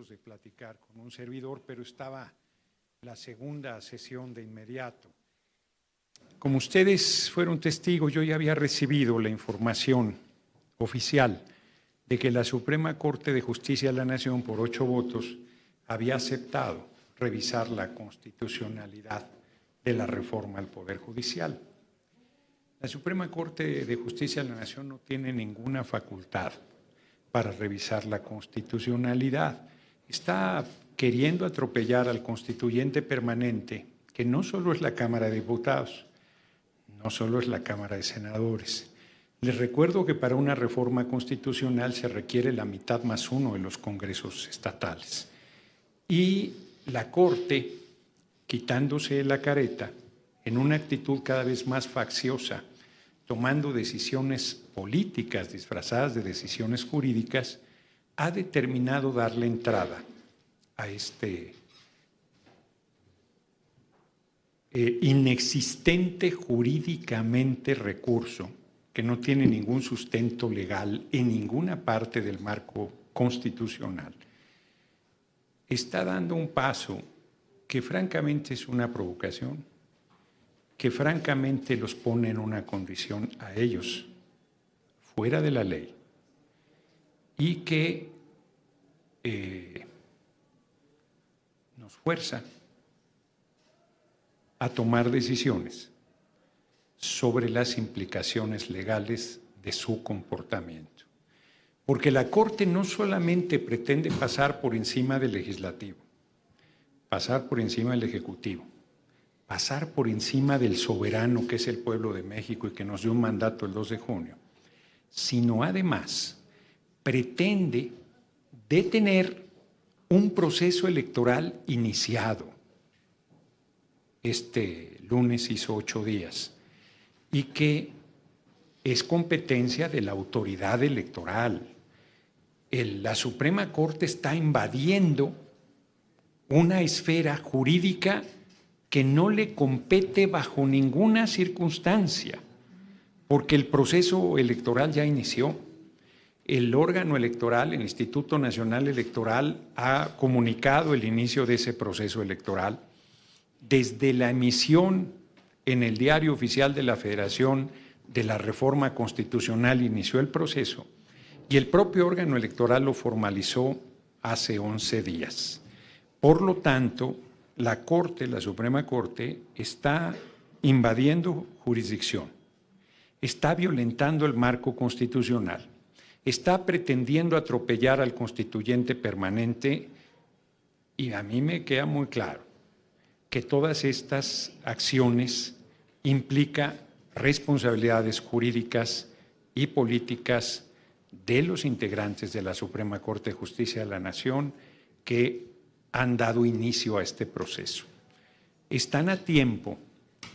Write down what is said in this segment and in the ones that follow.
gustos de platicar con un servidor, pero estaba la segunda sesión de inmediato. Como ustedes fueron testigos, yo ya había recibido la información oficial de que la Suprema Corte de Justicia de la Nación, por 8 votos, había aceptado revisar la constitucionalidad de la reforma al Poder Judicial. La Suprema Corte de Justicia de la Nación no tiene ninguna facultad para revisar la constitucionalidad. Está queriendo atropellar al constituyente permanente, que no solo es la Cámara de Diputados, no solo es la Cámara de Senadores. Les recuerdo que para una reforma constitucional se requiere la mitad más uno de los congresos estatales. Y la Corte, quitándose la careta, en una actitud cada vez más facciosa, tomando decisiones políticas disfrazadas de decisiones jurídicas, ha determinado darle entrada a este inexistente jurídicamente recurso que no tiene ningún sustento legal en ninguna parte del marco constitucional. Está dando un paso que francamente es una provocación, que francamente los pone en una condición a ellos fuera de la ley y que nos fuerza a tomar decisiones sobre las implicaciones legales de su comportamiento. Porque la Corte no solamente pretende pasar por encima del Legislativo, pasar por encima del Ejecutivo, pasar por encima del soberano que es el pueblo de México y que nos dio un mandato el 2 de junio, sino además pretende detener un proceso electoral iniciado. Este lunes hizo 8 días y que es competencia de la autoridad electoral. La Suprema Corte está invadiendo una esfera jurídica que no le compete bajo ninguna circunstancia, porque el proceso electoral ya inició. El órgano electoral, el Instituto Nacional Electoral, ha comunicado el inicio de ese proceso electoral. Desde la emisión en el Diario Oficial de la Federación de la reforma constitucional inició el proceso y el propio órgano electoral lo formalizó hace 11 días. Por lo tanto, la Corte, la Suprema Corte, está invadiendo jurisdicción, está violentando el marco constitucional, está pretendiendo atropellar al constituyente permanente y a mí me queda muy claro que todas estas acciones implican responsabilidades jurídicas y políticas de los integrantes de la Suprema Corte de Justicia de la Nación que han dado inicio a este proceso. Están a tiempo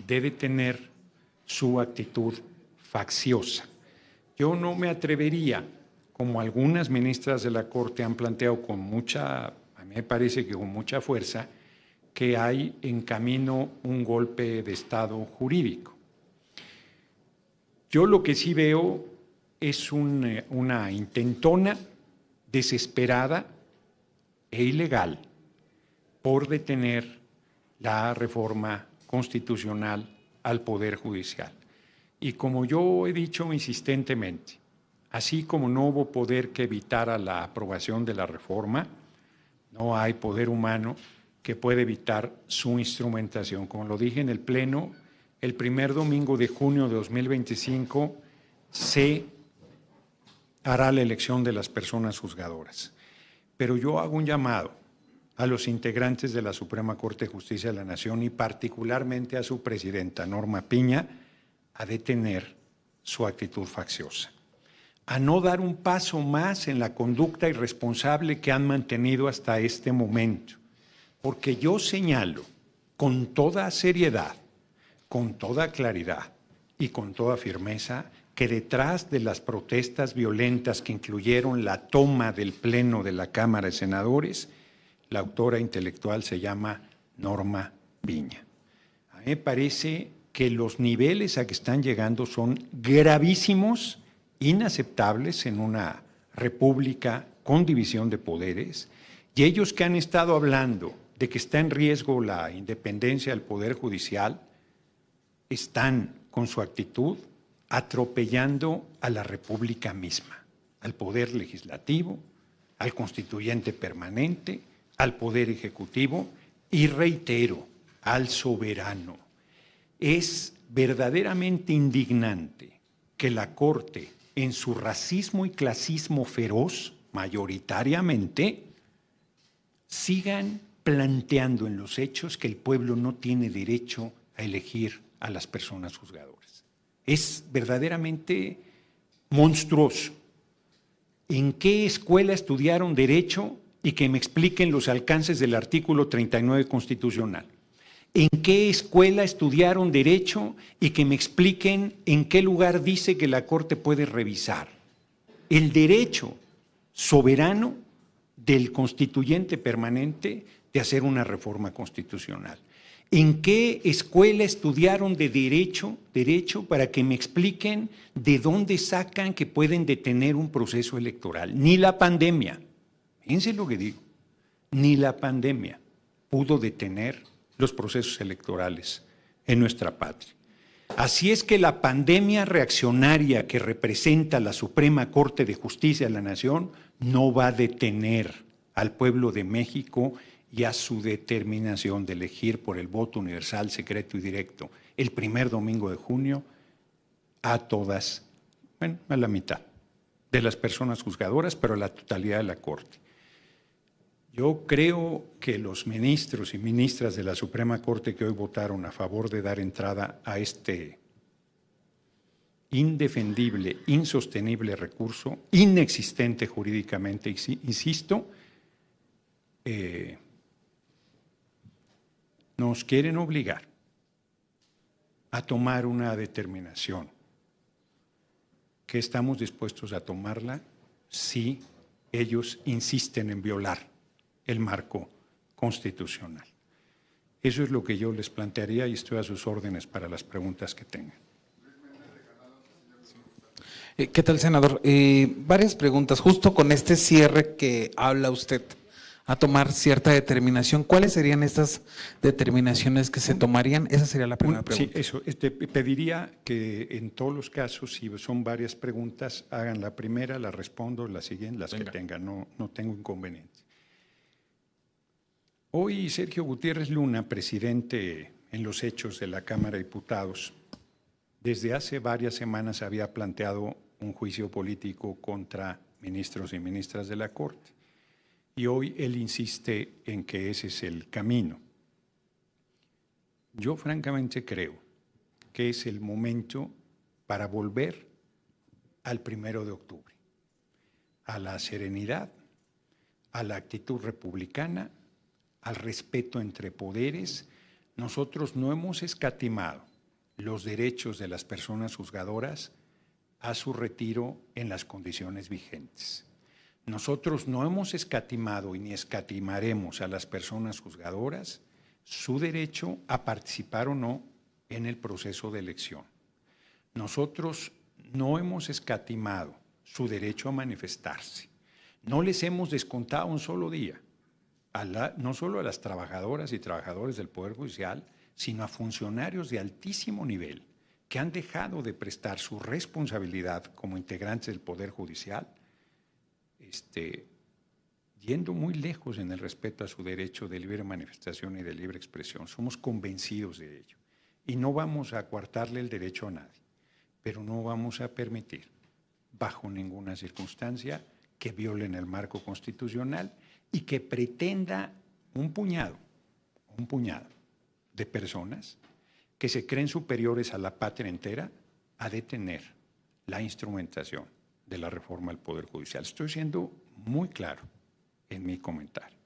de detener su actitud facciosa. Yo no me atrevería, como algunas ministras de la Corte han planteado con mucha, a mí me parece que con mucha fuerza, que hay en camino un golpe de Estado jurídico. Yo lo que sí veo es una intentona desesperada e ilegal por detener la reforma constitucional al Poder Judicial. Y como yo he dicho insistentemente, así como no hubo poder que evitara la aprobación de la reforma, no hay poder humano que pueda evitar su instrumentación. Como lo dije en el Pleno, el primer domingo de junio de 2025 se hará la elección de las personas juzgadoras. Pero yo hago un llamado a los integrantes de la Suprema Corte de Justicia de la Nación y particularmente a su presidenta, Norma Piña, a detener su actitud facciosa, a no dar un paso más en la conducta irresponsable que han mantenido hasta este momento, porque yo señalo con toda seriedad, con toda claridad y con toda firmeza que detrás de las protestas violentas que incluyeron la toma del Pleno de la Cámara de Senadores, la autora intelectual se llama Norma Piña. A mí me parece que los niveles a que están llegando son gravísimos, inaceptables en una república con división de poderes Y ellos que han estado hablando de que está en riesgo la independencia del Poder Judicial, están con su actitud atropellando a la República misma, al Poder Legislativo, al Constituyente Permanente, al Poder Ejecutivo y, reitero, al soberano. Es verdaderamente indignante que la Corte, en su racismo y clasismo feroz, mayoritariamente, sigan planteando en los hechos que el pueblo no tiene derecho a elegir a las personas juzgadoras. Es verdaderamente monstruoso. ¿En qué escuela estudiaron Derecho? Y que me expliquen los alcances del artículo 39 constitucional. ¿En qué escuela estudiaron Derecho? Y que me expliquen en qué lugar dice que la Corte puede revisar el derecho soberano del constituyente permanente de hacer una reforma constitucional. ¿En qué escuela estudiaron de derecho para que me expliquen de dónde sacan que pueden detener un proceso electoral? Ni la pandemia, fíjense lo que digo, ni la pandemia pudo detener los procesos electorales en nuestra patria. Así es que la pandemia reaccionaria que representa la Suprema Corte de Justicia de la Nación no va a detener al pueblo de México y a su determinación de elegir por el voto universal, secreto y directo el primer domingo de junio a todas, bueno, a la mitad de las personas juzgadoras, pero a la totalidad de la Corte. Yo creo que los ministros y ministras de la Suprema Corte que hoy votaron a favor de dar entrada a este indefendible, insostenible recurso, inexistente jurídicamente, insisto, nos quieren obligar a tomar una determinación que estamos dispuestos a tomarla si ellos insisten en violar el marco constitucional. Eso es lo que yo les plantearía y estoy a sus órdenes para las preguntas que tengan. ¿Qué tal, senador? Varias preguntas. Justo con este cierre que habla usted, a tomar cierta determinación, ¿cuáles serían estas determinaciones que se tomarían? Esa sería la primera pregunta. Sí, eso. Pediría que en todos los casos, si son varias preguntas, hagan la primera, la respondo, la siguiente, las que tengan, no tengo inconveniente. Hoy Sergio Gutiérrez Luna, presidente en los hechos de la Cámara de Diputados, desde hace varias semanas había planteado un juicio político contra ministros y ministras de la Corte. Y hoy él insiste en que ese es el camino. Yo francamente creo que es el momento para volver al 1 de octubre, a la serenidad, a la actitud republicana, al respeto entre poderes. Nosotros no hemos escatimado los derechos de las personas juzgadoras a su retiro en las condiciones vigentes. Nosotros no hemos escatimado y ni escatimaremos a las personas juzgadoras su derecho a participar o no en el proceso de elección. Nosotros no hemos escatimado su derecho a manifestarse. No les hemos descontado un solo día, no solo a las trabajadoras y trabajadores del Poder Judicial, sino a funcionarios de altísimo nivel que han dejado de prestar su responsabilidad como integrantes del Poder Judicial, yendo muy lejos en el respeto a su derecho de libre manifestación y de libre expresión. Somos convencidos de ello y no vamos a coartarle el derecho a nadie, pero no vamos a permitir bajo ninguna circunstancia que violen el marco constitucional y que pretenda un puñado de personas que se creen superiores a la patria entera a detener la instrumentación de la reforma del Poder Judicial. Estoy siendo muy claro en mi comentario.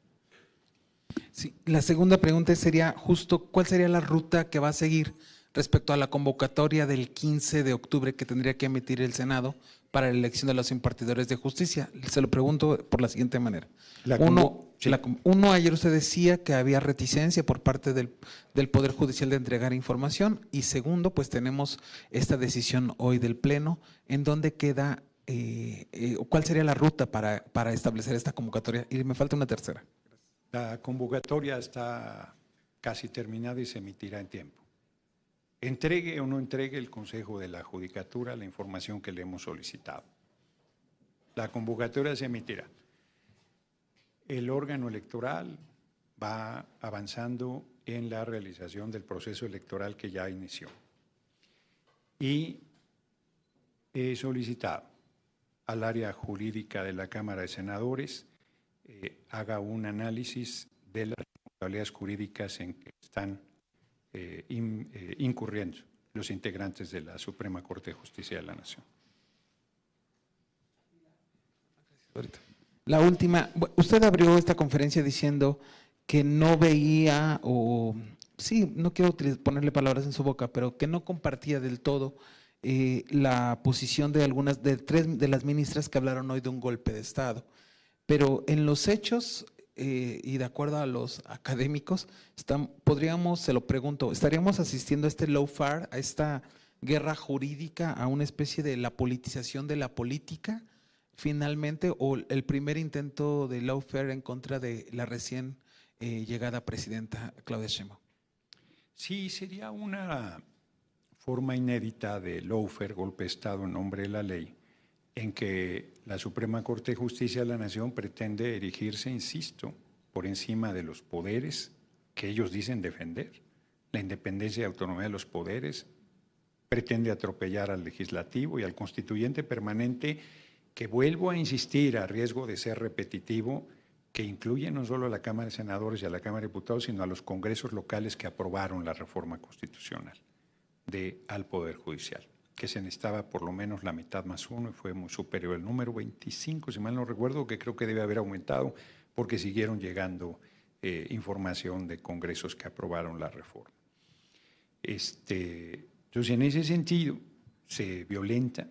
Sí, la segunda pregunta sería justo, ¿cuál sería la ruta que va a seguir respecto a la convocatoria del 15 de octubre que tendría que emitir el Senado para la elección de los impartidores de justicia? Se lo pregunto por la siguiente manera. Uno, ayer usted decía que había reticencia por parte del Poder Judicial de entregar información, y segundo, pues tenemos esta decisión hoy del Pleno, en donde queda ¿Cuál sería la ruta para establecer esta convocatoria? Y me falta una tercera. La convocatoria está casi terminada y se emitirá en tiempo. Entregue o no entregue el Consejo de la Judicatura la información que le hemos solicitado. La convocatoria se emitirá. El órgano electoral va avanzando en la realización del proceso electoral que ya inició. Y he solicitado al área jurídica de la Cámara de Senadores haga un análisis de las responsabilidades jurídicas en que están incurriendo los integrantes de la Suprema Corte de Justicia de la Nación. La última, usted abrió esta conferencia diciendo que no veía sí, no quiero ponerle palabras en su boca, pero que no compartía del todo la posición de tres de las ministras que hablaron hoy de un golpe de Estado. Pero en los hechos, y de acuerdo a los académicos, podríamos, se lo pregunto, ¿estaríamos asistiendo a este lawfare, a esta guerra jurídica, a una especie de la politización de la política, finalmente, o el primer intento de lawfare en contra de la recién llegada presidenta Claudia Sheinbaum? Sí, sería una forma inédita de lawfare, golpe de Estado en nombre de la ley, en que la Suprema Corte de Justicia de la Nación pretende erigirse, insisto, por encima de los poderes que ellos dicen defender, la independencia y autonomía de los poderes, pretende atropellar al legislativo y al constituyente permanente, que vuelvo a insistir, a riesgo de ser repetitivo, que incluye no solo a la Cámara de Senadores y a la Cámara de Diputados, sino a los congresos locales que aprobaron la reforma constitucional al Poder Judicial, que se necesitaba por lo menos la mitad más uno y fue muy superior. El número 25, si mal no recuerdo, que creo que debe haber aumentado porque siguieron llegando información de congresos que aprobaron la reforma. Entonces, en ese sentido, se violenta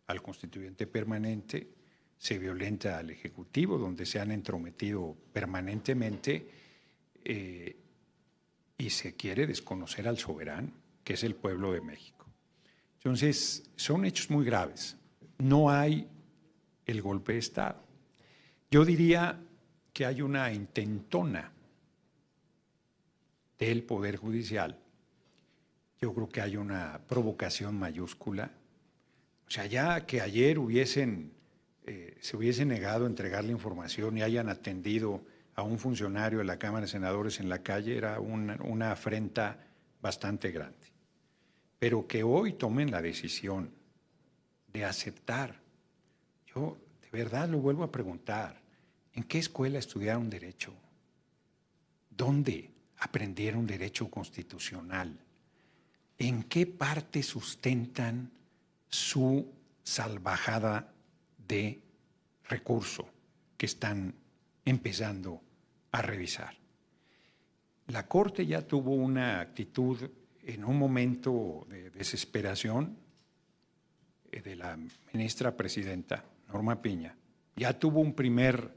al constituyente permanente, se violenta al Ejecutivo, donde se han entrometido permanentemente y se quiere desconocer al soberano, que es el pueblo de México. Entonces, son hechos muy graves. No hay el golpe de Estado. Yo diría que hay una intentona del Poder Judicial. Yo creo que hay una provocación mayúscula. O sea, ya que ayer se hubiesen negado a entregar la información y hayan atendido a un funcionario de la Cámara de Senadores en la calle, era una afrenta bastante grande. Pero que hoy tomen la decisión de aceptar, yo de verdad lo vuelvo a preguntar, ¿en qué escuela estudiaron Derecho? ¿Dónde aprendieron Derecho Constitucional? ¿En qué parte sustentan su salvajada de recurso que están empezando a revisar? La Corte ya tuvo una actitud en un momento de desesperación de la ministra presidenta, Norma Piña. Ya tuvo un primer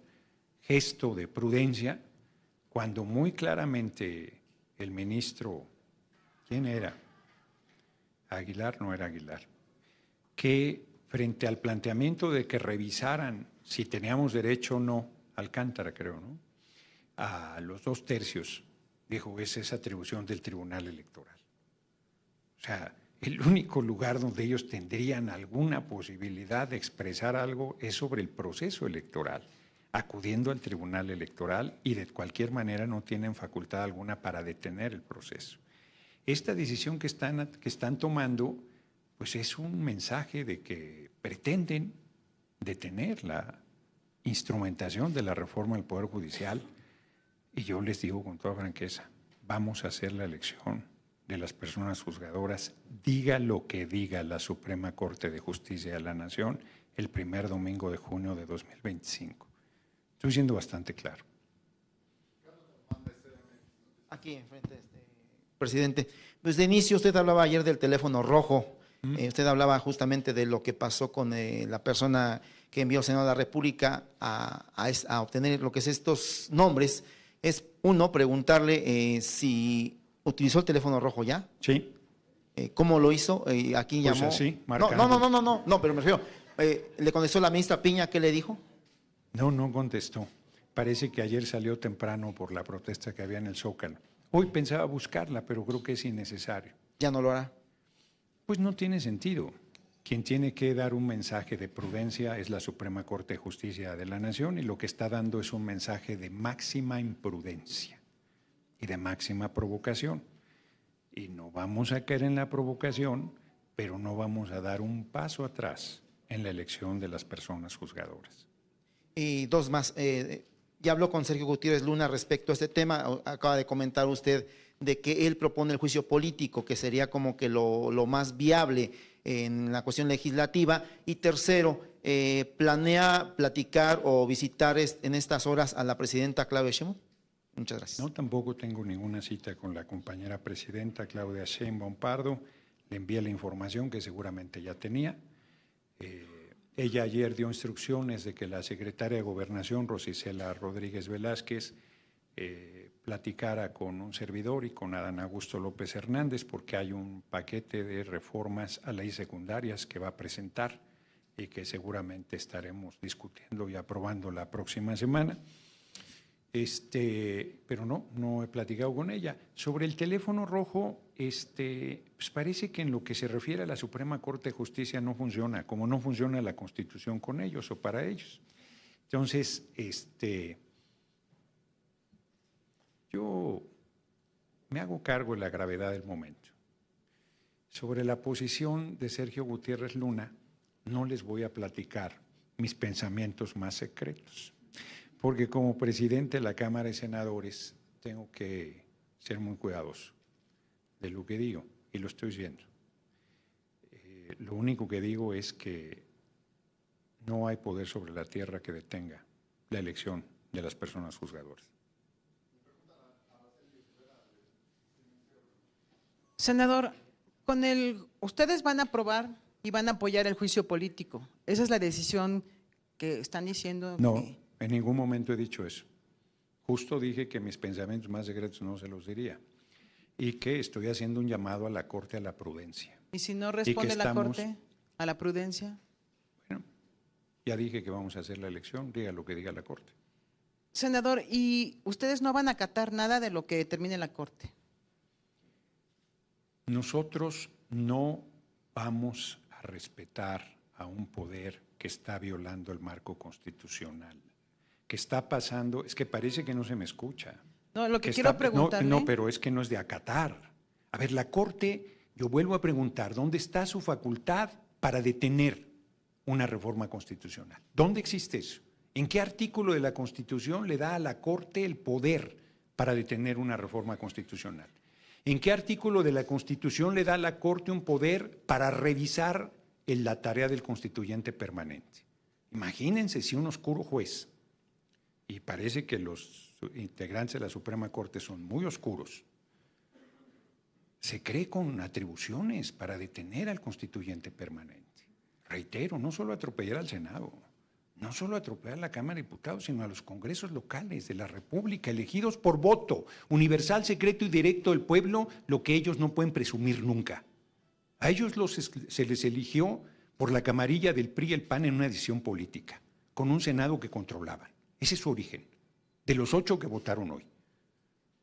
gesto de prudencia cuando muy claramente el ministro, ¿quién era? Aguilar, no era Aguilar, que frente al planteamiento de que revisaran si teníamos derecho o no, Alcántara creo, ¿no?, a los 2/3, dijo, esa es atribución del Tribunal Electoral. O sea, el único lugar donde ellos tendrían alguna posibilidad de expresar algo es sobre el proceso electoral, acudiendo al Tribunal Electoral, y de cualquier manera no tienen facultad alguna para detener el proceso. Esta decisión que están tomando, pues es un mensaje de que pretenden detener la instrumentación de la reforma del Poder Judicial. Y yo les digo con toda franqueza, vamos a hacer la elección de las personas juzgadoras, diga lo que diga la Suprema Corte de Justicia de la Nación, el primer domingo de junio de 2025. Estoy siendo bastante claro. Aquí enfrente, presidente. Pues de inicio usted hablaba ayer del teléfono rojo. Usted hablaba justamente de lo que pasó con la persona que envió al Senado de la República a obtener lo que es estos nombres. Es uno, preguntarle si utilizó el teléfono rojo ya. Sí. ¿Cómo lo hizo? Aquí llamó. Pues así, no, pero me refiero, ¿Le contestó la ministra Piña? ¿Qué le dijo? No, no contestó. Parece que ayer salió temprano por la protesta que había en el Zócalo. Hoy pensaba buscarla, pero creo que es innecesario. ¿Ya no lo hará? Pues no tiene sentido. Quien tiene que dar un mensaje de prudencia es la Suprema Corte de Justicia de la Nación y lo que está dando es un mensaje de máxima imprudencia y de máxima provocación. Y no vamos a caer en la provocación, pero no vamos a dar un paso atrás en la elección de las personas juzgadoras. Y dos más. Ya habló con Sergio Gutiérrez Luna respecto a este tema. Acaba de comentar usted de que él propone el juicio político, que sería como que lo más viable en la cuestión legislativa. Y tercero, ¿planea platicar o visitar en estas horas a la presidenta Claudia Sheinbaum? Muchas gracias. No, tampoco tengo ninguna cita con la compañera presidenta Claudia Sheinbaum Pardo. Le envié la información que seguramente ya tenía. Ella ayer dio instrucciones de que la secretaria de Gobernación, Rosicela Rodríguez Velázquez, platicara con un servidor y con Adán Augusto López Hernández, porque hay un paquete de reformas a leyes secundarias que va a presentar y que seguramente estaremos discutiendo y aprobando la próxima semana. Pero no he platicado con ella. Sobre el teléfono rojo, pues parece que en lo que se refiere a la Suprema Corte de Justicia no funciona, como no funciona la Constitución con ellos o para ellos. Entonces, yo me hago cargo de la gravedad del momento. Sobre la posición de Sergio Gutiérrez Luna, no les voy a platicar mis pensamientos más secretos, porque como presidente de la Cámara de Senadores tengo que ser muy cuidadoso de lo que digo, y lo estoy viendo. Lo único que digo es que no hay poder sobre la tierra que detenga la elección de las personas juzgadoras. Senador, ustedes van a aprobar y van a apoyar el juicio político. Esa es la decisión que están diciendo. No, en ningún momento he dicho eso. Justo dije que mis pensamientos más secretos no se los diría y que estoy haciendo un llamado a la Corte a la prudencia. ¿Y si no responde la Corte a la prudencia? Bueno, ya dije que vamos a hacer la elección, diga lo que diga la Corte. Senador, ¿y ustedes no van a acatar nada de lo que determine la Corte? Nosotros no vamos a respetar a un poder que está violando el marco constitucional, que está pasando, es que parece que no se me escucha. No, lo que quiero preguntarle… No, pero es que no es de acatar. A ver, la Corte, yo vuelvo a preguntar, ¿dónde está su facultad para detener una reforma constitucional? ¿Dónde existe eso? ¿En qué artículo de la Constitución le da a la Corte el poder para detener una reforma constitucional? ¿En qué artículo de la Constitución le da a la Corte un poder para revisar la tarea del constituyente permanente? Imagínense si un oscuro juez, y parece que los integrantes de la Suprema Corte son muy oscuros, se cree con atribuciones para detener al constituyente permanente. Reitero, no solo atropellar al Senado, no solo atropellar a la Cámara de Diputados, sino a los congresos locales de la República, elegidos por voto universal, secreto y directo del pueblo, lo que ellos no pueden presumir nunca. A ellos se les eligió por la camarilla del PRI y el PAN en una decisión política, con un Senado que controlaban. Ese es su origen, de los 8 que votaron hoy.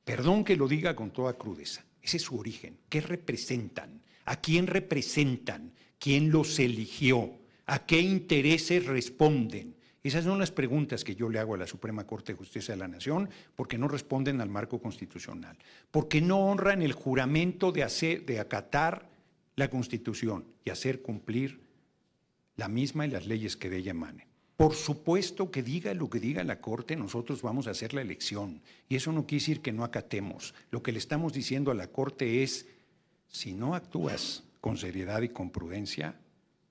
Perdón que lo diga con toda crudeza, ese es su origen. ¿Qué representan? ¿A quién representan? ¿Quién los eligió? ¿A qué intereses responden? Esas son las preguntas que yo le hago a la Suprema Corte de Justicia de la Nación, porque no responden al marco constitucional, porque no honran el juramento de acatar la Constitución y hacer cumplir la misma y las leyes que de ella emanen. Por supuesto que diga lo que diga la Corte, nosotros vamos a hacer la elección. Y eso no quiere decir que no acatemos. Lo que le estamos diciendo a la Corte es, si no actúas con seriedad y con prudencia,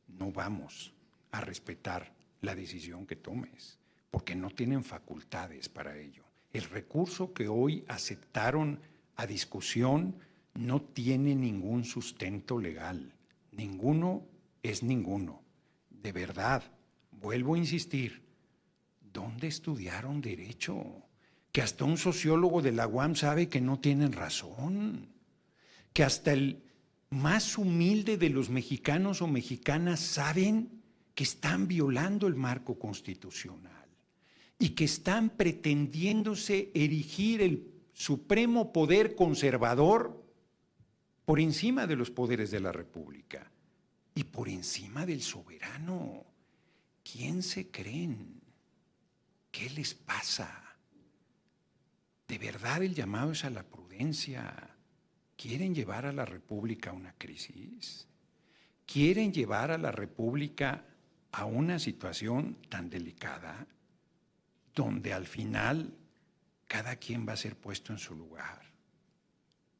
no vamos a respetar la decisión que tomes, porque no tienen facultades para ello. El recurso que hoy aceptaron a discusión no tiene ningún sustento legal. Ninguno es ninguno. De verdad. Vuelvo a insistir, ¿dónde estudiaron Derecho? Que hasta un sociólogo de la UAM sabe que no tienen razón, que hasta el más humilde de los mexicanos o mexicanas saben que están violando el marco constitucional y que están pretendiéndose erigir el supremo poder conservador por encima de los poderes de la República y por encima del soberano. ¿Quién se creen? ¿Qué les pasa? De verdad el llamado es a la prudencia. ¿Quieren llevar a la República a una crisis? ¿Quieren llevar a la República a una situación tan delicada donde al final cada quien va a ser puesto en su lugar?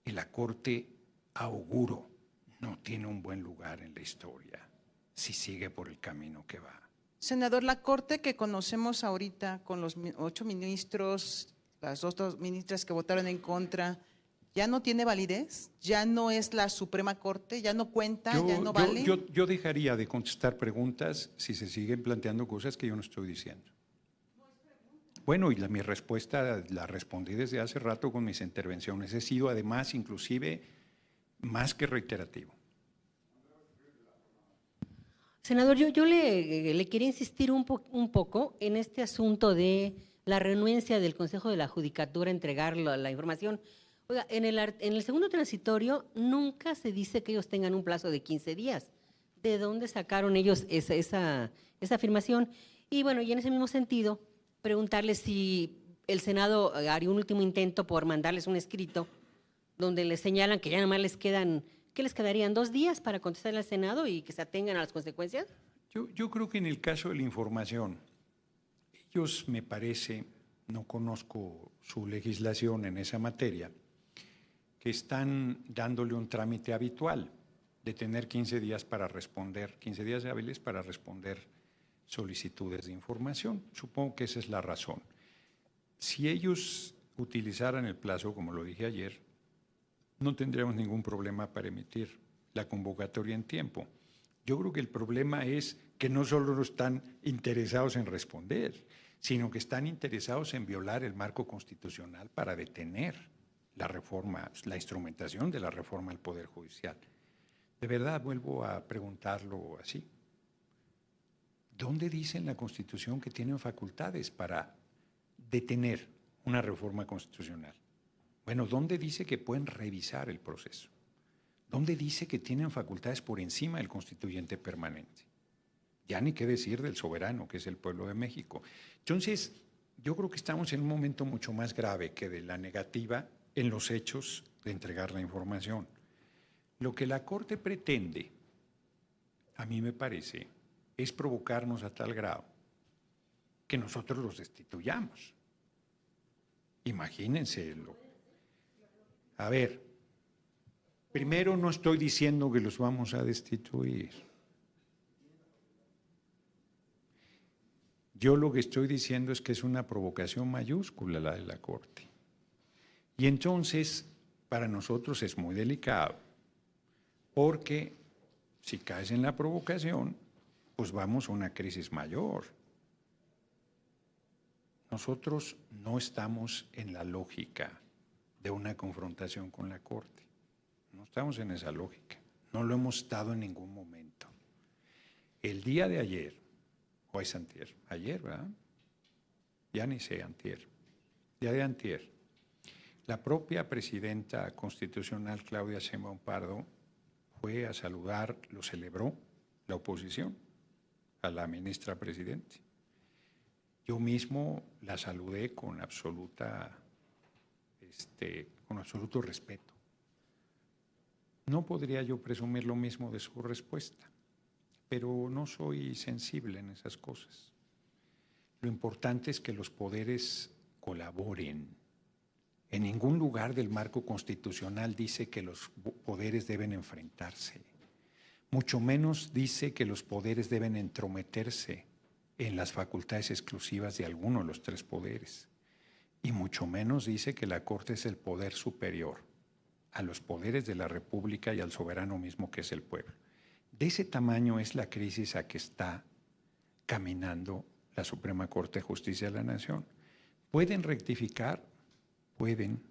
Y la Corte, auguro, no tiene un buen lugar en la historia si sigue por el camino que va. Senador, la Corte que conocemos ahorita con los 8 ministros, las 2 ministras que votaron en contra, ¿ya no tiene validez? ¿Ya no es la Suprema Corte? ¿Ya no cuenta? ¿Ya no vale? Yo dejaría de contestar preguntas si se siguen planteando cosas que yo no estoy diciendo. Bueno, y mi respuesta la respondí desde hace rato con mis intervenciones. He sido además inclusive más que reiterativo. Senador, yo le quería insistir un poco en este asunto de la renuencia del Consejo de la Judicatura a entregar la información. Oiga, en el segundo transitorio nunca se dice que ellos tengan un plazo de 15 días. ¿De dónde sacaron ellos esa afirmación? Y bueno, y en ese mismo sentido, preguntarles si el Senado haría un último intento por mandarles un escrito donde les señalan que ya nada más les quedan, ¿qué les quedarían? 2 días para contestar al Senado y que se atengan a las consecuencias. Yo creo que en el caso de la información, ellos me parece, no conozco su legislación en esa materia, que están dándole un trámite habitual de tener 15 días para responder, 15 días hábiles para responder solicitudes de información. Supongo que esa es la razón. Si ellos utilizaran el plazo, como lo dije ayer, no tendríamos ningún problema para emitir la convocatoria en tiempo. Yo creo que el problema es que no solo están interesados en responder, sino que están interesados en violar el marco constitucional para detener la reforma, la instrumentación de la reforma al Poder Judicial. De verdad, vuelvo a preguntarlo así. ¿Dónde dice en la Constitución que tienen facultades para detener una reforma constitucional? Bueno, ¿dónde dice que pueden revisar el proceso? ¿Dónde dice que tienen facultades por encima del constituyente permanente? Ya ni qué decir del soberano, que es el pueblo de México. Entonces, yo creo que estamos en un momento mucho más grave que de la negativa en los hechos de entregar la información. Lo que la Corte pretende, a mí me parece, es provocarnos a tal grado que nosotros los destituyamos. Imagínenselo. A ver, primero no estoy diciendo que los vamos a destituir. Yo lo que estoy diciendo es que es una provocación mayúscula la de la Corte. Y entonces, para nosotros es muy delicado, porque si caes en la provocación, pues vamos a una crisis mayor. Nosotros no estamos en la lógica de una confrontación con la Corte. No estamos en esa lógica. No lo hemos estado en ningún momento. El día de ayer, o es antier, ayer, ¿verdad? Ya ni sé, antier. Día de antier. La propia presidenta constitucional, Claudia Sheinbaum Pardo, fue a saludar, lo celebró la oposición, a la ministra presidente. Yo mismo la saludé con absoluto respeto. No podría yo presumir lo mismo de su respuesta, pero no soy sensible en esas cosas. Lo importante es que los poderes colaboren. En ningún lugar del marco constitucional dice que los poderes deben enfrentarse. Mucho menos dice que los poderes deben entrometerse en las facultades exclusivas de alguno de los 3 poderes. Y mucho menos dice que la Corte es el poder superior a los poderes de la República y al soberano mismo que es el pueblo. De ese tamaño es la crisis a que está caminando la Suprema Corte de Justicia de la Nación. ¿Pueden rectificar? Pueden,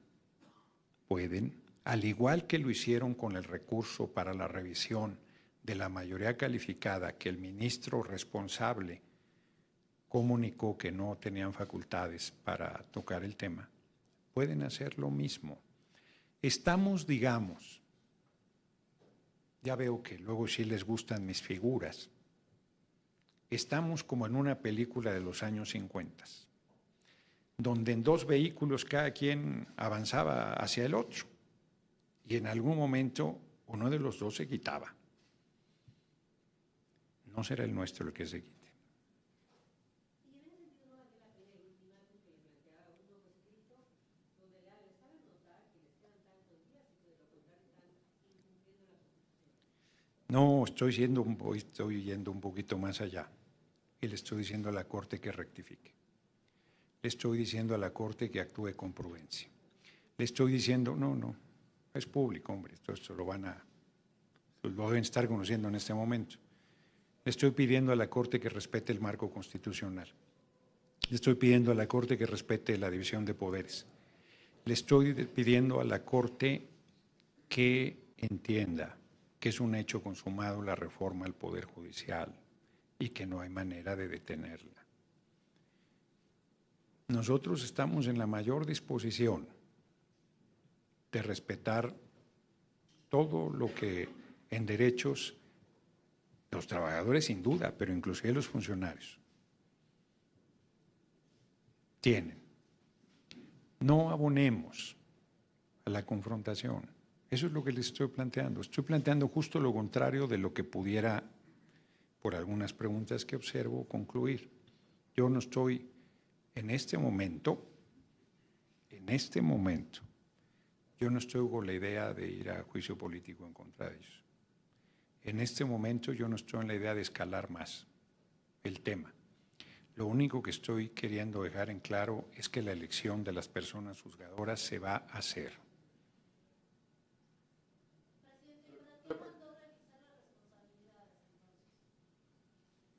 al igual que lo hicieron con el recurso para la revisión de la mayoría calificada que el ministro responsable comunicó que no tenían facultades para tocar el tema, pueden hacer lo mismo. Estamos, digamos, ya veo que luego sí les gustan mis figuras, estamos como en una película de los años 50, donde en dos vehículos cada quien avanzaba hacia el otro y en algún momento uno de los dos se quitaba. No será el nuestro el que se quite. No, estoy yendo un poquito más allá y le estoy diciendo a la Corte que rectifique. Le estoy diciendo a la Corte que actúe con prudencia. Le estoy diciendo, no, es público, hombre, esto lo deben estar conociendo en este momento. Le estoy pidiendo a la Corte que respete el marco constitucional. Le estoy pidiendo a la Corte que respete la división de poderes. Le estoy pidiendo a la Corte que entienda que es un hecho consumado la reforma al Poder Judicial y que no hay manera de detenerla. Nosotros estamos en la mayor disposición de respetar todo lo que en derechos los trabajadores sin duda, pero inclusive los funcionarios tienen. No abonemos a la confrontación. Eso es lo que les estoy planteando. Estoy planteando justo lo contrario de lo que pudiera, por algunas preguntas que observo, concluir. Yo no estoy en este momento, yo no estoy con la idea de ir a juicio político en contra de ellos. En este momento yo no estoy en la idea de escalar más el tema. Lo único que estoy queriendo dejar en claro es que la elección de las personas juzgadoras se va a hacer.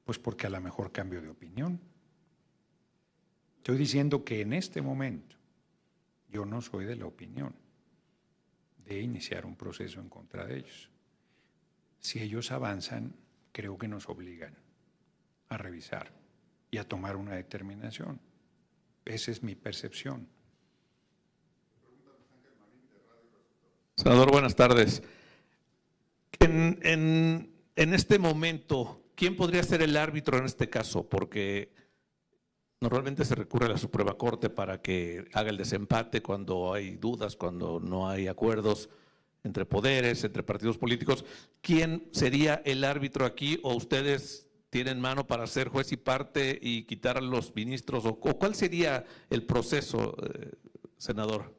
Pues porque a lo mejor cambio de opinión. Estoy diciendo que en este momento yo no soy de la opinión de iniciar un proceso en contra de ellos. Si ellos avanzan, creo que nos obligan a revisar y a tomar una determinación. Esa es mi percepción. Senador, buenas tardes. En este momento, ¿quién podría ser el árbitro en este caso? Porque normalmente se recurre a la Suprema Corte para que haga el desempate cuando hay dudas, cuando no hay acuerdos entre poderes, entre partidos políticos. ¿Quién sería el árbitro aquí? ¿O ustedes tienen mano para ser juez y parte y quitar a los ministros? ¿O cuál sería el proceso, senador?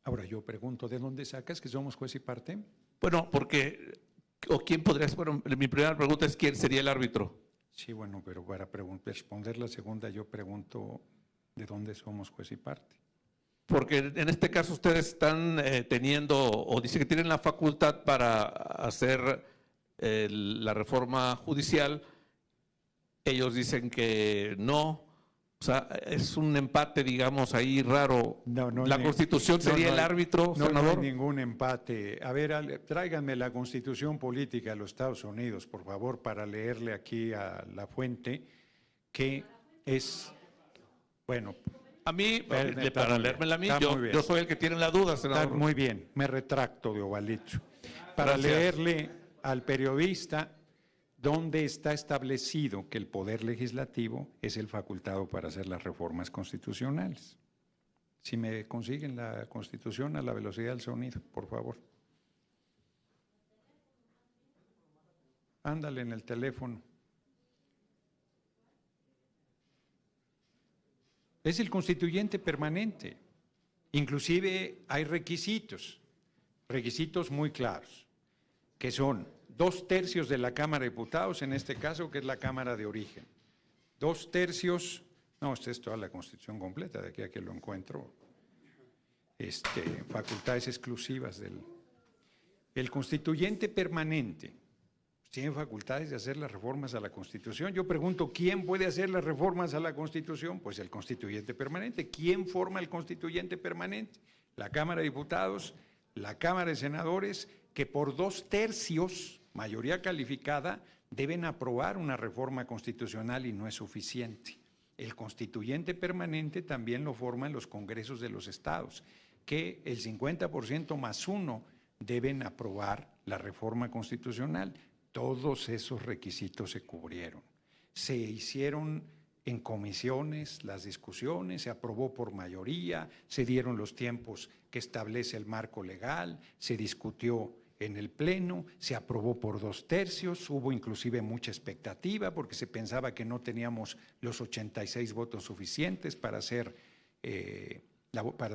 Ahora yo pregunto, ¿de dónde sacas que somos juez y parte? Bueno, porque, ¿o quién podría ser? Bueno, mi primera pregunta es ¿quién sería el árbitro? Sí, bueno, pero para responder la segunda yo pregunto, ¿de dónde somos juez y parte? Porque en este caso ustedes están teniendo, o dicen que tienen la facultad para hacer la reforma judicial. Ellos dicen que no. O sea, es un empate, digamos, ahí raro. ¿La Constitución sería el árbitro, senador? No hay ningún empate. A ver, tráiganme la Constitución política de los Estados Unidos, por favor, para leerle aquí a la fuente, que es, bueno. A mí, para leérmela a mí, yo soy el que tiene la duda, senador. Está muy bien, me retracto de Ovalito. Para Gracias. leerle al periodista donde está establecido que el Poder Legislativo es el facultado para hacer las reformas constitucionales. Si me consiguen la Constitución a la velocidad del sonido, por favor. Ándale en el teléfono. Es el constituyente permanente. Inclusive hay requisitos muy claros, que son 2/3 de la Cámara de Diputados, en este caso, que es la Cámara de origen. 2/3, no, esta es toda la Constitución completa, de aquí a que lo encuentro. Facultades exclusivas del... El constituyente permanente tiene facultades de hacer las reformas a la Constitución. Yo pregunto, ¿quién puede hacer las reformas a la Constitución? Pues el constituyente permanente. ¿Quién forma el constituyente permanente? La Cámara de Diputados, la Cámara de Senadores, que por 2/3 mayoría calificada, deben aprobar una reforma constitucional y no es suficiente. El constituyente permanente también lo forman los congresos de los estados, que el 50% más 1 deben aprobar la reforma constitucional. Todos esos requisitos se cubrieron. Se hicieron en comisiones las discusiones, se aprobó por mayoría, se dieron los tiempos que establece el marco legal, se discutió en el Pleno, se aprobó por 2/3, hubo inclusive mucha expectativa porque se pensaba que no teníamos los 86 votos suficientes para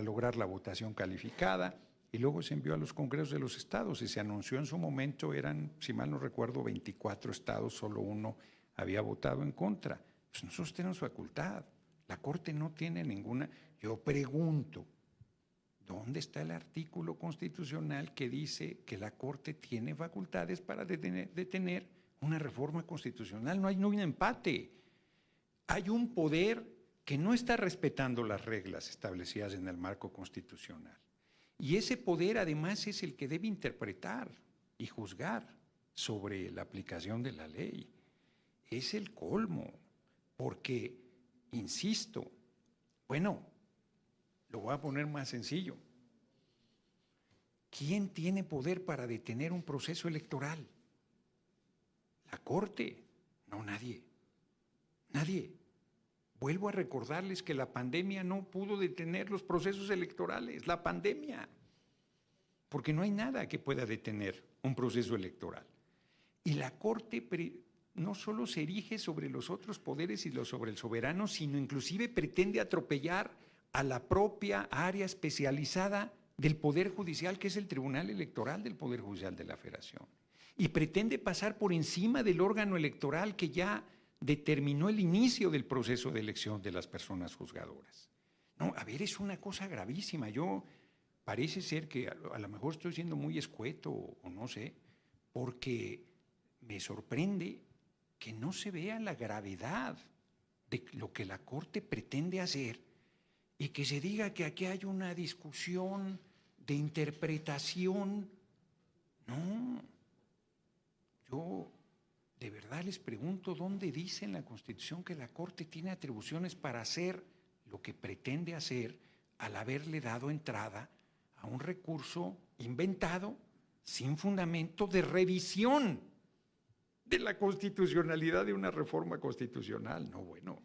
lograr la votación calificada, y luego se envió a los congresos de los estados y se anunció en su momento, eran, si mal no recuerdo, 24 estados, solo uno había votado en contra. Pues nosotros tenemos facultad, la Corte no tiene ninguna. Yo pregunto, ¿dónde está el artículo constitucional que dice que la Corte tiene facultades para detener una reforma constitucional? No hay un empate. Hay un poder que no está respetando las reglas establecidas en el marco constitucional. Y ese poder además es el que debe interpretar y juzgar sobre la aplicación de la ley. Es el colmo, porque, insisto, bueno, lo voy a poner más sencillo. ¿Quién tiene poder para detener un proceso electoral? ¿La Corte? No, nadie. Nadie. Vuelvo a recordarles que la pandemia no pudo detener los procesos electorales, la pandemia, porque no hay nada que pueda detener un proceso electoral. Y la Corte no solo se erige sobre los otros poderes y sobre el soberano, sino inclusive pretende atropellar a la propia área especializada del Poder Judicial, que es el Tribunal Electoral del Poder Judicial de la Federación. Y pretende pasar por encima del órgano electoral que ya determinó el inicio del proceso de elección de las personas juzgadoras. No, a ver, es una cosa gravísima. Parece ser que a lo mejor estoy siendo muy escueto o no sé, porque me sorprende que no se vea la gravedad de lo que la Corte pretende hacer y que se diga que aquí hay una discusión de interpretación. No, yo de verdad les pregunto dónde dice en la Constitución que la Corte tiene atribuciones para hacer lo que pretende hacer al haberle dado entrada a un recurso inventado, sin fundamento, de revisión de la constitucionalidad de una reforma constitucional. No, bueno,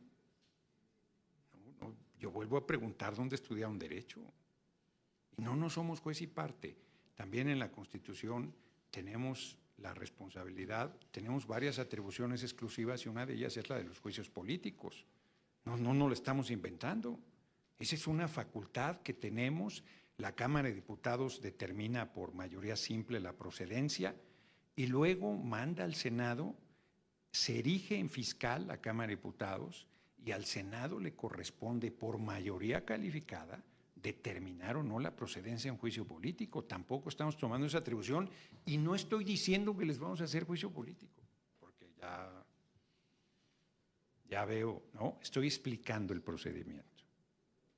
no, yo vuelvo a preguntar dónde estudiaron derecho. Y no somos juez y parte. También en la Constitución tenemos la responsabilidad, tenemos varias atribuciones exclusivas y una de ellas es la de los juicios políticos. No lo estamos inventando. Esa es una facultad que tenemos. La Cámara de Diputados determina por mayoría simple la procedencia y luego manda al Senado, se erige en fiscal la Cámara de Diputados y al Senado le corresponde por mayoría calificada determinar o no la procedencia en juicio político. Tampoco estamos tomando esa atribución y no estoy diciendo que les vamos a hacer juicio político, porque ya veo, no, estoy explicando el procedimiento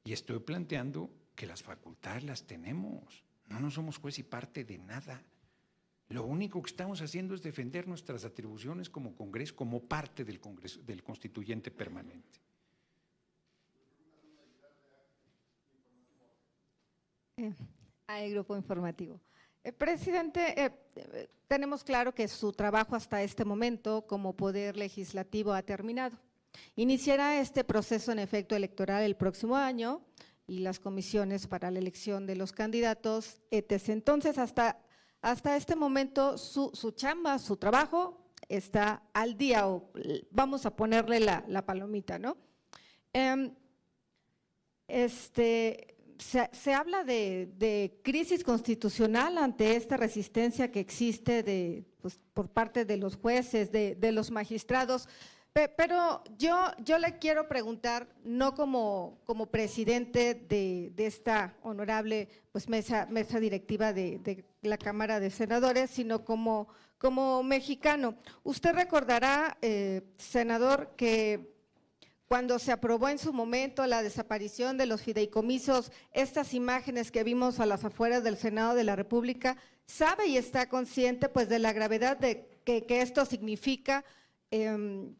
y estoy planteando que las facultades las tenemos, no somos juez y parte de nada. Lo único que estamos haciendo es defender nuestras atribuciones como Congreso, como parte del Congreso, del constituyente permanente. Al grupo informativo. Presidente, tenemos claro que su trabajo hasta este momento como Poder Legislativo ha terminado. Iniciará este proceso en efecto electoral el próximo año y las comisiones para la elección de los candidatos, etc. Entonces, hasta este momento, su chamba, su trabajo está al día, o vamos a ponerle la palomita, ¿no? Se habla de crisis constitucional ante esta resistencia que existe por parte de los jueces, de los magistrados, pero yo le quiero preguntar, no como presidente de esta honorable mesa directiva de la Cámara de Senadores, sino como mexicano. Usted recordará, senador, que cuando se aprobó en su momento la desaparición de los fideicomisos, estas imágenes que vimos a las afueras del Senado de la República, sabe y está consciente de la gravedad de que esto significa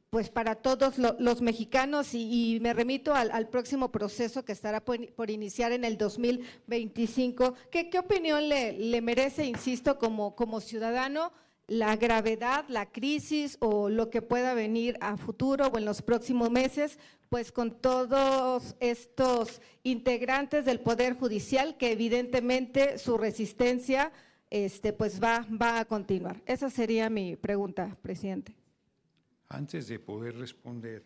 pues para todos los mexicanos y me remito al próximo proceso que estará por iniciar en el 2025. ¿Qué opinión le merece, insisto, como ciudadano, la gravedad, la crisis o lo que pueda venir a futuro o en los próximos meses, pues con todos estos integrantes del Poder Judicial que evidentemente su resistencia pues va a continuar? Esa sería mi pregunta, presidente. Antes de poder responder,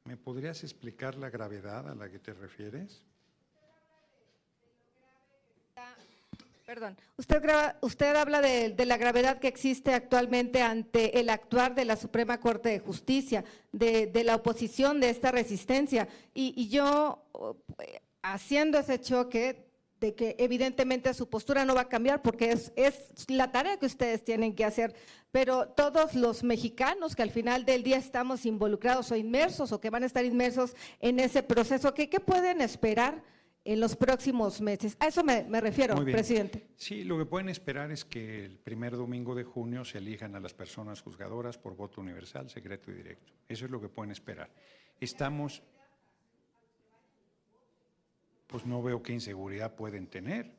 ¿me podrías explicar la gravedad a la que te refieres? Perdón, usted habla de la gravedad que existe actualmente ante el actuar de la Suprema Corte de Justicia, de la oposición, de esta resistencia, y yo haciendo ese choque de que evidentemente su postura no va a cambiar porque es la tarea que ustedes tienen que hacer, pero todos los mexicanos que al final del día estamos involucrados o inmersos o que van a estar inmersos en ese proceso, ¿qué pueden esperar en los próximos meses? A eso me refiero, Muy bien. presidente. Sí, lo que pueden esperar es que el primer domingo de junio se elijan a las personas juzgadoras por voto universal, secreto y directo. Eso es lo que pueden esperar. Pues no veo qué inseguridad pueden tener.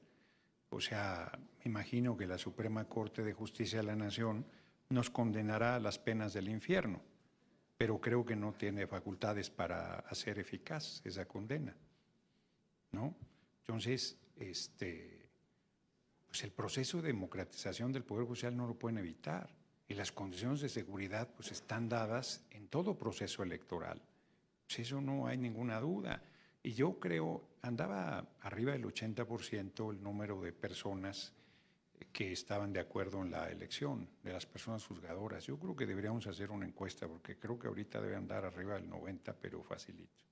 O sea, me imagino que la Suprema Corte de Justicia de la Nación nos condenará a las penas del infierno, pero creo que no tiene facultades para hacer eficaz esa condena, ¿no? Entonces, pues el proceso de democratización del Poder Judicial no lo pueden evitar y las condiciones de seguridad pues están dadas en todo proceso electoral. Pues eso no hay ninguna duda. Y yo creo, andaba arriba del 80% el número de personas que estaban de acuerdo en la elección, de las personas juzgadoras. Yo creo que deberíamos hacer una encuesta, porque creo que ahorita debe andar arriba del 90%, pero facilito.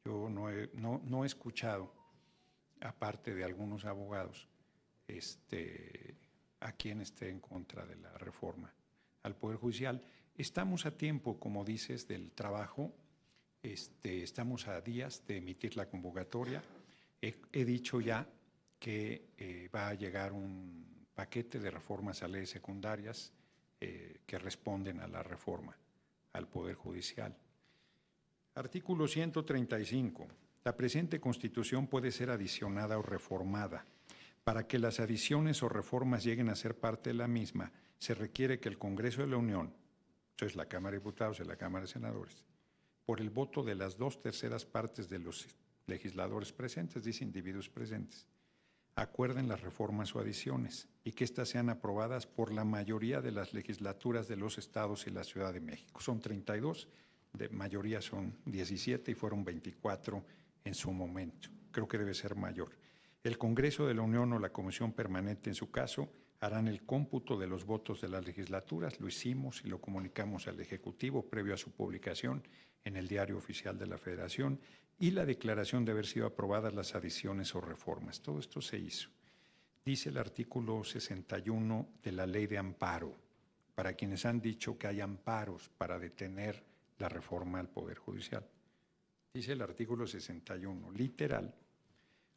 Yo no he escuchado, aparte de algunos abogados, a quien esté en contra de la reforma al Poder Judicial. Estamos a tiempo, como dices, del trabajo. Estamos a días de emitir la convocatoria. He dicho ya que va a llegar un paquete de reformas a leyes secundarias que responden a la reforma al Poder Judicial. Artículo 135. La presente Constitución puede ser adicionada o reformada. Para que las adiciones o reformas lleguen a ser parte de la misma, se requiere que el Congreso de la Unión, eso es la Cámara de Diputados y la Cámara de Senadores, por el voto de las 2/3 partes de los legisladores presentes, dice individuos presentes, acuerden las reformas o adiciones y que éstas sean aprobadas por la mayoría de las legislaturas de los estados y la Ciudad de México. Son 32, de mayoría son 17 y fueron 24 en su momento. Creo que debe ser mayor. El Congreso de la Unión o la Comisión Permanente, en su caso, harán el cómputo de los votos de las legislaturas. Lo hicimos y lo comunicamos al Ejecutivo previo a su publicación en el Diario Oficial de la Federación y la declaración de haber sido aprobadas las adiciones o reformas. Todo esto se hizo. Dice el artículo 61 de la Ley de Amparo, para quienes han dicho que hay amparos para detener la reforma al Poder Judicial. Dice el artículo 61, literal,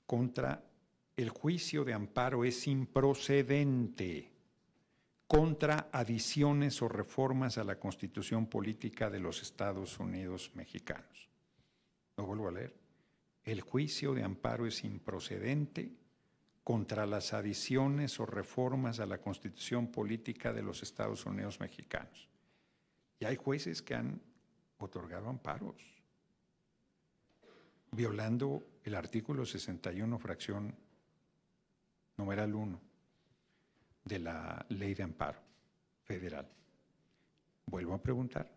contra el juicio de amparo es improcedente contra adiciones o reformas a la Constitución Política de los Estados Unidos Mexicanos. Lo vuelvo a leer. El juicio de amparo es improcedente contra las adiciones o reformas a la Constitución Política de los Estados Unidos Mexicanos. Y hay jueces que han otorgado amparos, violando el artículo 61, fracción numeral 1 de la Ley de Amparo Federal. Vuelvo a preguntar,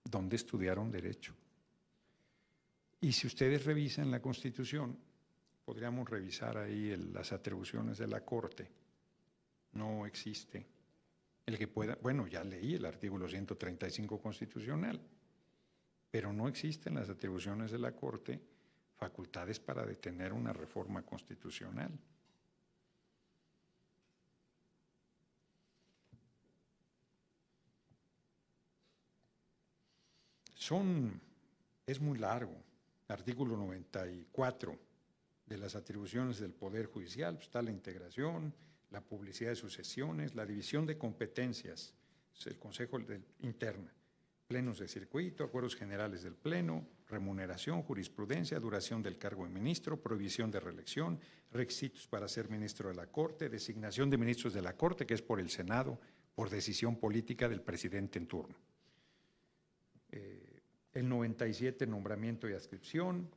¿dónde estudiaron Derecho? Y si ustedes revisan la Constitución, podríamos revisar ahí las atribuciones de la Corte. No existe el que pueda, bueno, ya leí el artículo 135 constitucional, pero no existen las atribuciones de la Corte facultades para detener una reforma constitucional. Es muy largo. Artículo 94 de las atribuciones del Poder Judicial, pues está la integración, la publicidad de sus sesiones, la división de competencias es el Consejo Interna, plenos de circuito, acuerdos generales del Pleno, remuneración, jurisprudencia, duración del cargo de ministro, prohibición de reelección, requisitos para ser ministro de la Corte, designación de ministros de la Corte, que es por el Senado, por decisión política del presidente en turno. El 97, nombramiento y adscripción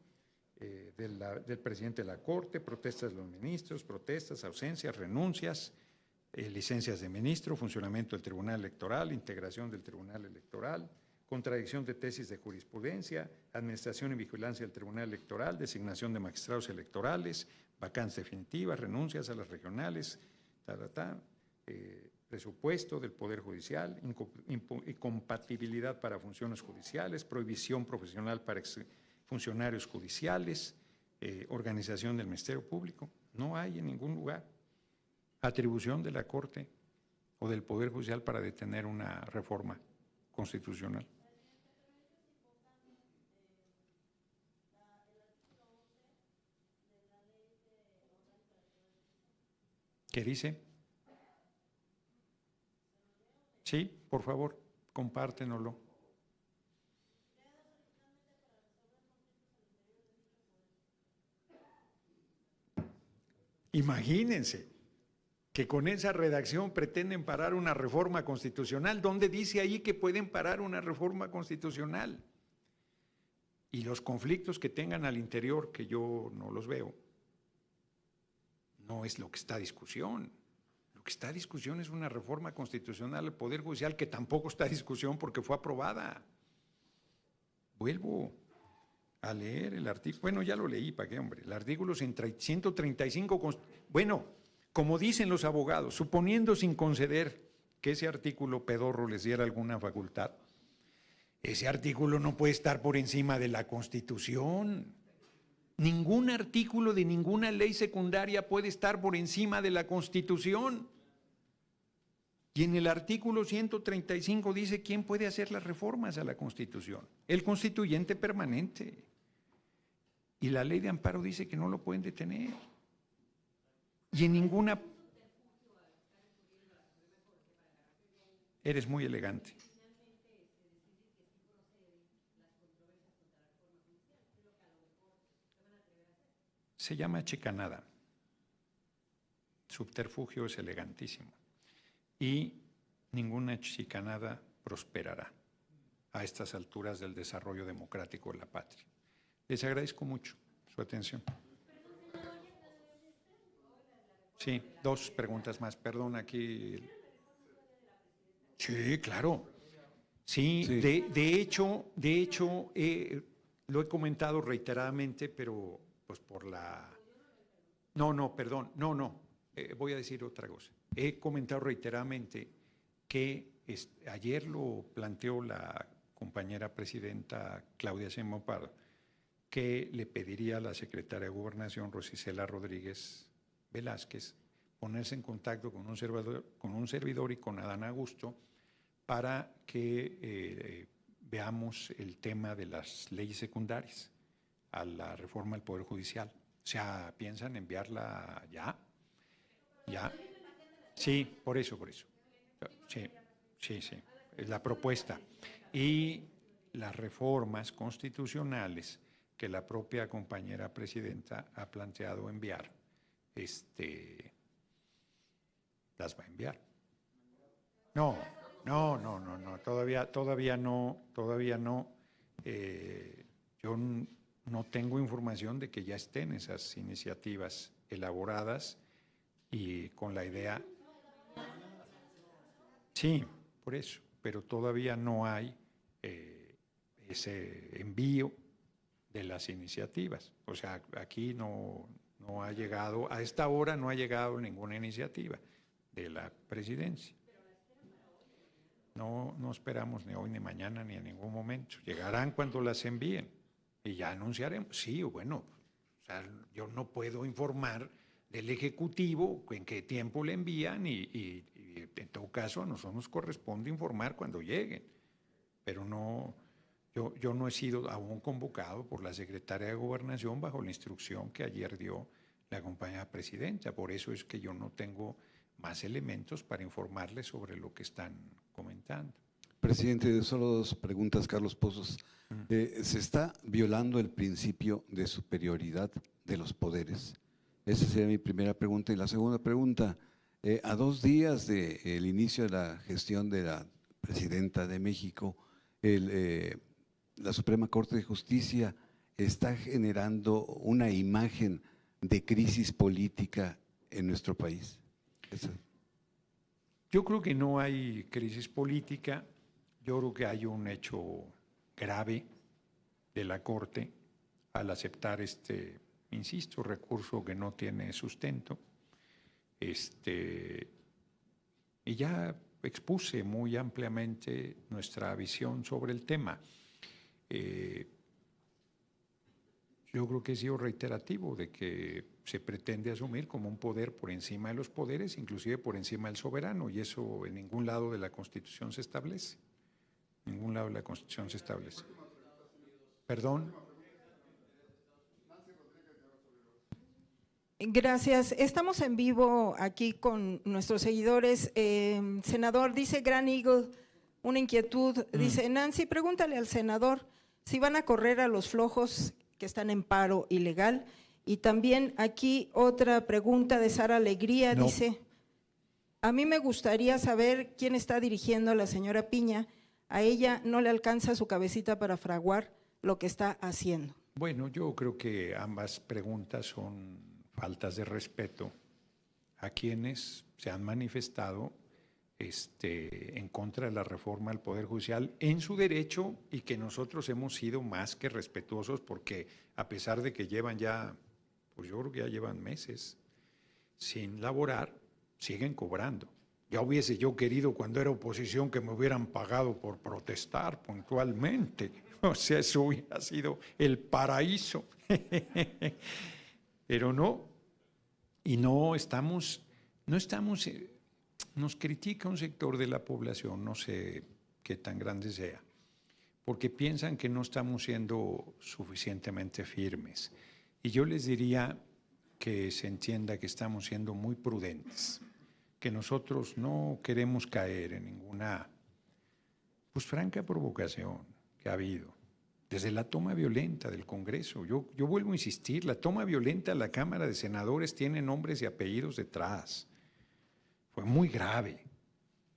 del presidente de la Corte, protestas de los ministros, protestas, ausencias, renuncias, licencias de ministro, funcionamiento del Tribunal Electoral, integración del Tribunal Electoral, contradicción de tesis de jurisprudencia, administración y vigilancia del Tribunal Electoral, designación de magistrados electorales, vacancias definitivas, renuncias a las regionales, presupuesto del Poder Judicial, incompatibilidad para funciones judiciales, prohibición profesional para funcionarios judiciales, organización del Ministerio Público. No hay en ningún lugar atribución de la Corte o del Poder Judicial para detener una reforma constitucional. ¿Qué dice? Sí, por favor, compártenoslo. Imagínense que con esa redacción pretenden parar una reforma constitucional. ¿Dónde dice ahí que pueden parar una reforma constitucional? Y los conflictos que tengan al interior, que yo no los veo, no es lo que está a discusión. Lo que está a discusión es una reforma constitucional al Poder Judicial, que tampoco está a discusión porque fue aprobada. Vuelvo a leer el artículo. Bueno, ya lo leí, ¿para qué, hombre? El artículo 135, bueno, como dicen los abogados, suponiendo sin conceder que ese artículo pedorro les diera alguna facultad, ese artículo no puede estar por encima de la Constitución. Ningún artículo de ninguna ley secundaria puede estar por encima de la Constitución. Y en el artículo 135 dice quién puede hacer las reformas a la Constitución. El constituyente permanente. Y la ley de amparo dice que no lo pueden detener. Y en ninguna... Eres muy elegante. Se llama chicanada. Subterfugio es elegantísimo. Y ninguna chicanada prosperará a estas alturas del desarrollo democrático de la patria. Les agradezco mucho su atención. Sí, dos preguntas más. Perdón, aquí. Sí, claro. Sí, sí. De hecho, lo he comentado reiteradamente, pero pues por la... Perdón, voy a decir otra cosa. He comentado reiteradamente que ayer lo planteó la compañera presidenta Claudia Sheinbaum Pardo, que le pediría a la secretaria de Gobernación, Rosicela Rodríguez Velázquez, ponerse en contacto con un servidor y con Adán Augusto para que veamos el tema de las leyes secundarias a la reforma del Poder Judicial. O sea, ¿piensan enviarla ya? ¿Ya? Sí, por eso. Sí, es la propuesta. Y las reformas constitucionales que la propia compañera presidenta ha planteado enviar, las va a enviar. No, todavía no. Yo no tengo información de que ya estén esas iniciativas elaboradas y con la idea... Sí, por eso, pero todavía no hay ese envío de las iniciativas. O sea, aquí no ha llegado, a esta hora no ha llegado ninguna iniciativa de la presidencia. No esperamos ni hoy, ni mañana, ni en ningún momento. Llegarán cuando las envíen y ya anunciaremos. Sí, bueno, o sea, yo no puedo informar del Ejecutivo en qué tiempo le envían y en todo caso a nosotros nos corresponde informar cuando lleguen. Pero no, yo no he sido aún convocado por la Secretaria de Gobernación bajo la instrucción que ayer dio la compañera presidenta. Por eso es que yo no tengo más elementos para informarles sobre lo que están comentando. Presidente, solo dos preguntas, Carlos Pozos. ¿Se está violando el principio de superioridad de los poderes? Esa sería mi primera pregunta. Y la segunda pregunta, a 2 días del inicio de la gestión de la presidenta de México, la Suprema Corte de Justicia está generando una imagen de crisis política en nuestro país. Yo creo que no hay crisis política, yo creo que hay un hecho grave de la Corte al aceptar insisto, recurso que no tiene sustento. Y ya expuse muy ampliamente nuestra visión sobre el tema. Yo creo que he sido reiterativo de que se pretende asumir como un poder por encima de los poderes, inclusive por encima del soberano, y eso en ningún lado de la Constitución se establece. En ningún lado de la Constitución se establece. ¿Perdón? Gracias. Estamos en vivo aquí con nuestros seguidores. Senador, dice Gran Eagle, una inquietud. Dice, Nancy, pregúntale al senador si van a correr a los flojos que están en paro ilegal. Y también aquí otra pregunta de Sara Alegría. No. Dice, a mí me gustaría saber quién está dirigiendo a la señora Piña. A ella no le alcanza su cabecita para fraguar lo que está haciendo. Bueno, yo creo que ambas preguntas son faltas de respeto a quienes se han manifestado en contra de la reforma al Poder Judicial en su derecho, y que nosotros hemos sido más que respetuosos, porque a pesar de que llevan ya, pues yo creo que ya llevan meses sin laborar, siguen cobrando. Ya hubiese yo querido cuando era oposición que me hubieran pagado por protestar puntualmente. O sea, eso hubiera sido el paraíso. Pero no, y no estamos, nos critica un sector de la población, no sé qué tan grande sea, porque piensan que no estamos siendo suficientemente firmes. Y yo les diría que se entienda que estamos siendo muy prudentes, que nosotros no queremos caer en ninguna, pues, franca provocación que ha habido desde la toma violenta del Congreso. Yo vuelvo a insistir, la toma violenta de la Cámara de Senadores tiene nombres y apellidos detrás. Fue muy grave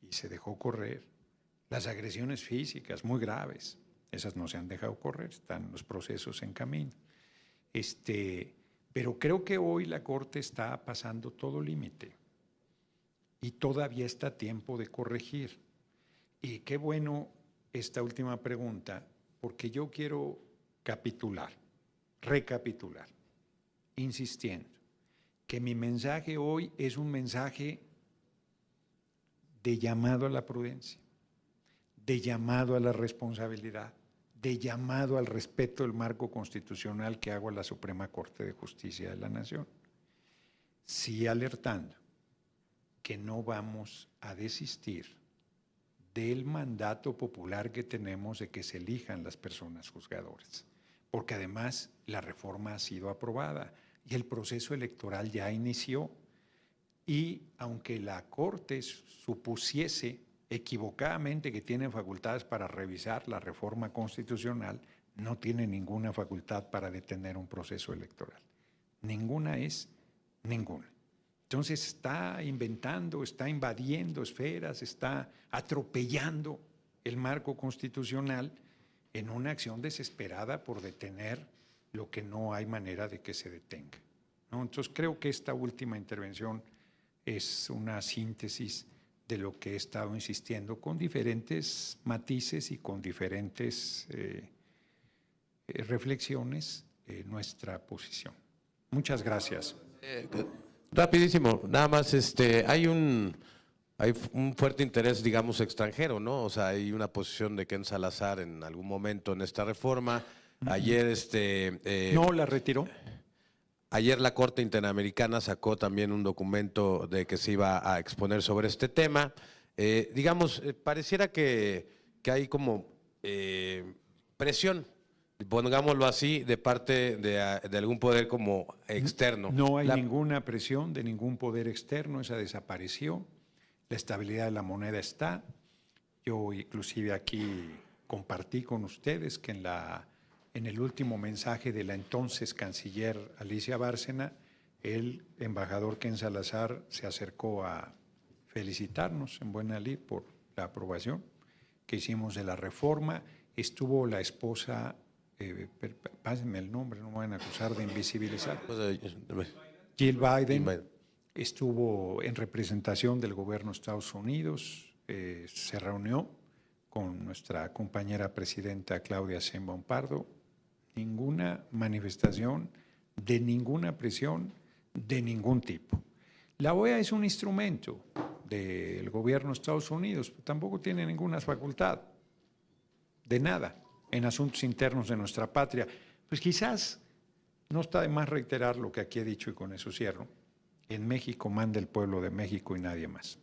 y se dejó correr. Las agresiones físicas, muy graves, esas no se han dejado correr, están los procesos en camino. Pero creo que hoy la Corte está pasando todo límite y todavía está a tiempo de corregir. Y qué bueno esta última pregunta, porque yo quiero recapitular, insistiendo, que mi mensaje hoy es un mensaje de llamado a la prudencia, de llamado a la responsabilidad, de llamado al respeto del marco constitucional que hago a la Suprema Corte de Justicia de la Nación. Sí alertando que no vamos a desistir del mandato popular que tenemos de que se elijan las personas juzgadoras, porque además la reforma ha sido aprobada y el proceso electoral ya inició. Y aunque la Corte supusiese equivocadamente que tiene facultades para revisar la reforma constitucional, no tiene ninguna facultad para detener un proceso electoral. Ninguna. Entonces está inventando, está invadiendo esferas, está atropellando el marco constitucional en una acción desesperada por detener lo que no hay manera de que se detenga, ¿no? Entonces creo que esta última intervención es una síntesis de lo que he estado insistiendo, con diferentes matices y con diferentes reflexiones, nuestra posición. Muchas gracias. Rapidísimo, nada más, hay un fuerte interés, digamos, extranjero, ¿no? O sea, hay una posición de Ken Salazar en algún momento en esta reforma. Ayer, ¿no la retiró? Ayer la Corte Interamericana sacó también un documento de que se iba a exponer sobre este tema. Digamos, pareciera que hay como presión pongámoslo así, de parte de algún poder como externo. No hay ninguna presión de ningún poder externo, esa desapareció. La estabilidad de la moneda está. Yo inclusive aquí compartí con ustedes que en el último mensaje de la entonces canciller Alicia Bárcena, el embajador Ken Salazar se acercó a felicitarnos en buena lid por la aprobación que hicimos de la reforma. Estuvo la esposa, pásenme el nombre, no me van a acusar de invisibilizar. Jill Biden estuvo en representación del gobierno de Estados Unidos, se reunió con nuestra compañera presidenta Claudia Sheinbaum Pardo. Ninguna manifestación de ninguna presión de ningún tipo. La OEA es un instrumento del gobierno de Estados Unidos, pero tampoco tiene ninguna facultad de nada en asuntos internos de nuestra patria. Pues quizás no está de más reiterar lo que aquí he dicho y con eso cierro. En México manda el pueblo de México y nadie más.